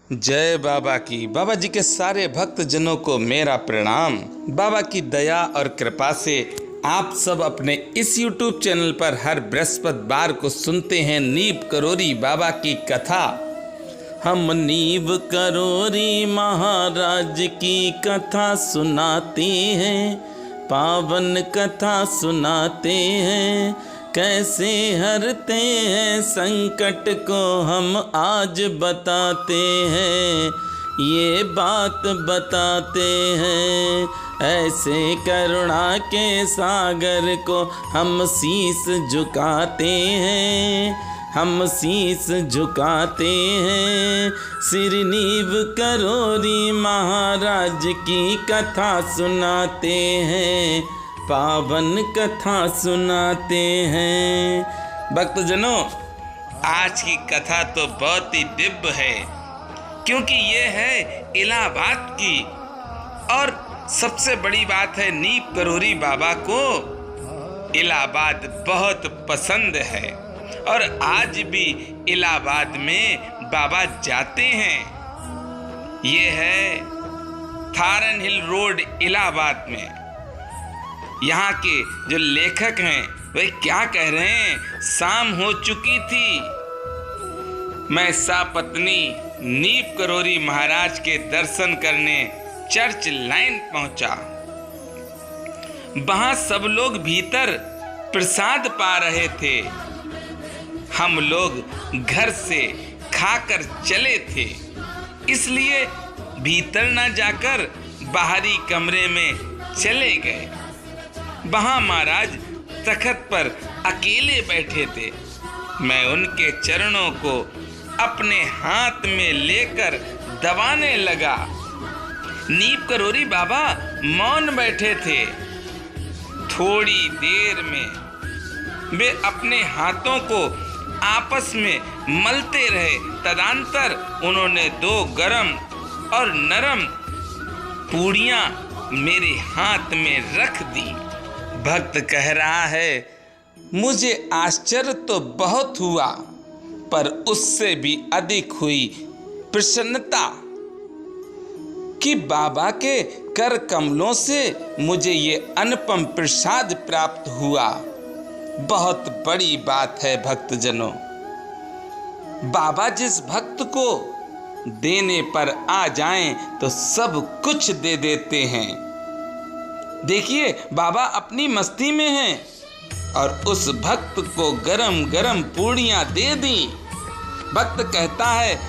जय बाबा की। बाबा जी के सारे भक्त जनों को मेरा प्रणाम। बाबा की दया और कृपा से आप सब अपने इस YouTube चैनल पर हर बृहस्पतिवार को सुनते हैं नीब करोरी बाबा की कथा। हम नीब करोरी महाराज की कथा सुनाते हैं, पावन कथा सुनाते हैं। कैसे हरते हैं संकट को हम आज बताते हैं, ये बात बताते हैं। ऐसे करुणा के सागर को हम शीस झुकाते हैं, हम शीस झुकाते हैं। श्री नीब करोरी महाराज की कथा सुनाते हैं, पावन कथा सुनाते हैं। भक्तजनों, आज की कथा तो बहुत ही दिव्य है, क्योंकि ये है इलाहाबाद की। और सबसे बड़ी बात है, नीब करोरी बाबा को इलाहाबाद बहुत पसंद है और आज भी इलाहाबाद में बाबा जाते हैं। ये है थारन हिल रोड इलाहाबाद में। यहाँ के जो लेखक हैं वे क्या कह रहे हैं, शाम हो चुकी थी, मैं सापत्नी नीब करोरी महाराज के दर्शन करने चर्च लाइन पहुंचा। वहां सब लोग भीतर प्रसाद पा रहे थे। हम लोग घर से खाकर चले थे, इसलिए भीतर न जाकर बाहरी कमरे में चले गए। वहां महाराज तख्त पर अकेले बैठे थे। मैं उनके चरणों को अपने हाथ में लेकर दबाने लगा। नीब करोरी बाबा मौन बैठे थे। थोड़ी देर में वे अपने हाथों को आपस में मलते रहे। तदंतर उन्होंने 2 गरम और नरम पूड़ियां मेरे हाथ में रख दी। भक्त कह रहा है, मुझे आश्चर्य तो बहुत हुआ, पर उससे भी अधिक हुई प्रसन्नता कि बाबा के कर कमलों से मुझे ये अनुपम प्रसाद प्राप्त हुआ। बहुत बड़ी बात है भक्तजनों। बाबा जिस भक्त को देने पर आ जाएं तो सब कुछ दे देते हैं। देखिए, बाबा अपनी मस्ती में हैं और उस भक्त को गरम गरम पूड़ियाँ दे दी। भक्त कहता है,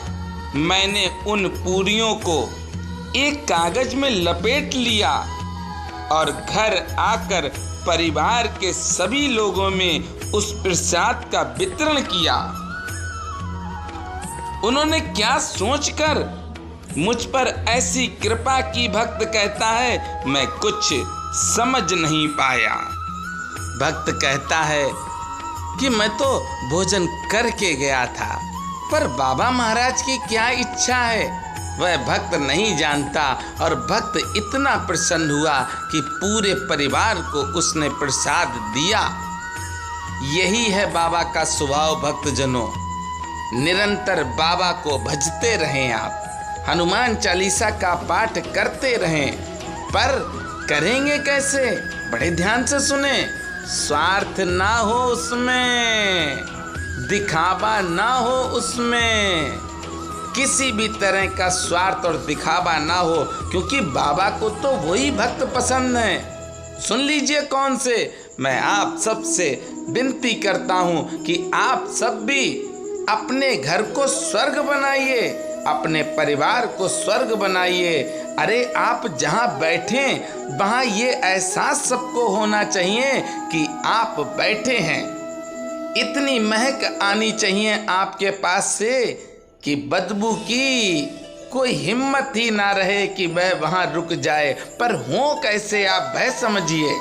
मैंने उन पूड़ियों को एक कागज में लपेट लिया और घर आकर परिवार के सभी लोगों में उस प्रसाद का वितरण किया। उन्होंने क्या सोचकर मुझ पर ऐसी कृपा की, भक्त कहता है, मैं कुछ समझ नहीं पाया। भक्त कहता है कि मैं तो भोजन करके गया था, पर बाबा महाराज की क्या इच्छा है वह भक्त नहीं जानता। और भक्त इतना प्रसन्न हुआ कि पूरे परिवार को उसने प्रसाद दिया। यही है बाबा का स्वभाव। भक्तजनों, निरंतर बाबा को भजते रहें। आप हनुमान चालीसा का पाठ करते रहें, पर करेंगे कैसे? बड़े ध्यान से सुने। स्वार्थ ना हो उसमें, दिखावा ना हो उसमें, किसी भी तरह का स्वार्थ और दिखावा ना हो, क्योंकि बाबा को तो वही भक्त पसंद है। सुन लीजिए कौन से। मैं आप सब से विनती करता हूँ कि आप सब भी अपने घर को स्वर्ग बनाइए, अपने परिवार को स्वर्ग बनाइए। अरे आप जहाँ बैठें वहाँ ये एहसास सबको होना चाहिए कि आप बैठे हैं। इतनी महक आनी चाहिए आपके पास से कि बदबू की कोई हिम्मत ही ना रहे कि वह वहाँ रुक जाए। पर हो कैसे, आप वह समझिए।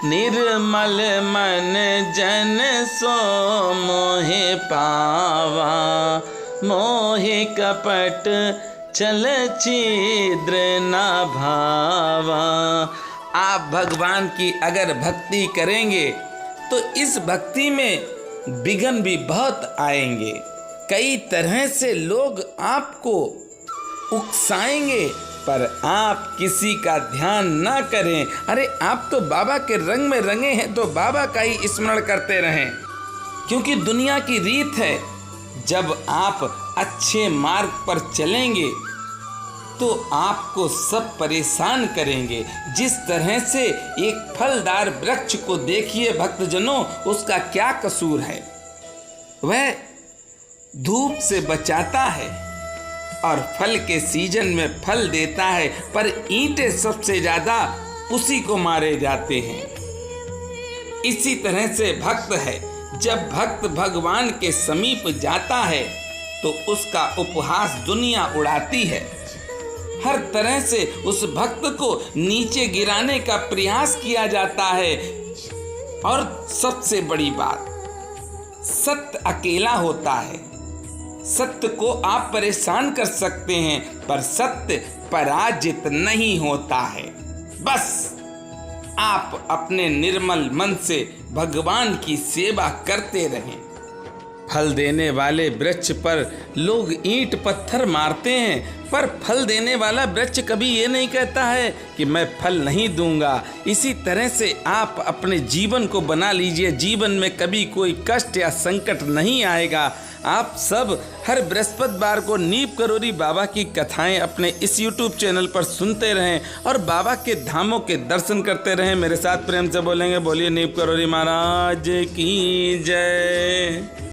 निर्मल मन जन सो मोहे पावा, मोहे कपट चल छिद्र ना भावा। आप भगवान की अगर भक्ति करेंगे तो इस भक्ति में विघ्न भी बहुत आएंगे, कई तरह से लोग आपको उकसाएंगे, पर आप किसी का ध्यान ना करें। अरे आप तो बाबा के रंग में रंगे हैं, तो बाबा का ही स्मरण करते रहें, क्योंकि दुनिया की रीत है, जब आप अच्छे मार्ग पर चलेंगे तो आपको सब परेशान करेंगे। जिस तरह से एक फलदार वृक्ष को देखिए भक्तजनों, उसका क्या कसूर है? वह धूप से बचाता है और फल के सीजन में फल देता है, पर ईंटें सबसे ज्यादा उसी को मारे जाते हैं। इसी तरह से भक्त है, जब भक्त भगवान के समीप जाता है तो उसका उपहास दुनिया उड़ाती है। हर तरह से उस भक्त को नीचे गिराने का प्रयास किया जाता है। और सबसे बड़ी बात, सत्य अकेला होता है। सत्य को आप परेशान कर सकते हैं, पर सत्य पराजित नहीं होता है। बस आप अपने निर्मल मन से भगवान की सेवा करते रहें। फल देने वाले वृक्ष पर लोग ईंट पत्थर मारते हैं, पर फल देने वाला वृक्ष कभी ये नहीं कहता है कि मैं फल नहीं दूंगा। इसी तरह से आप अपने जीवन को बना लीजिए, जीवन में कभी कोई कष्ट या संकट नहीं आएगा। आप सब हर बृहस्पतिवार को नीम करोली बाबा की कथाएं अपने इस YouTube चैनल पर सुनते रहें और बाबा के धामों के दर्शन करते रहें। मेरे साथ प्रेम से बोलेंगे, बोलिए नीम करोली महाराज की जय।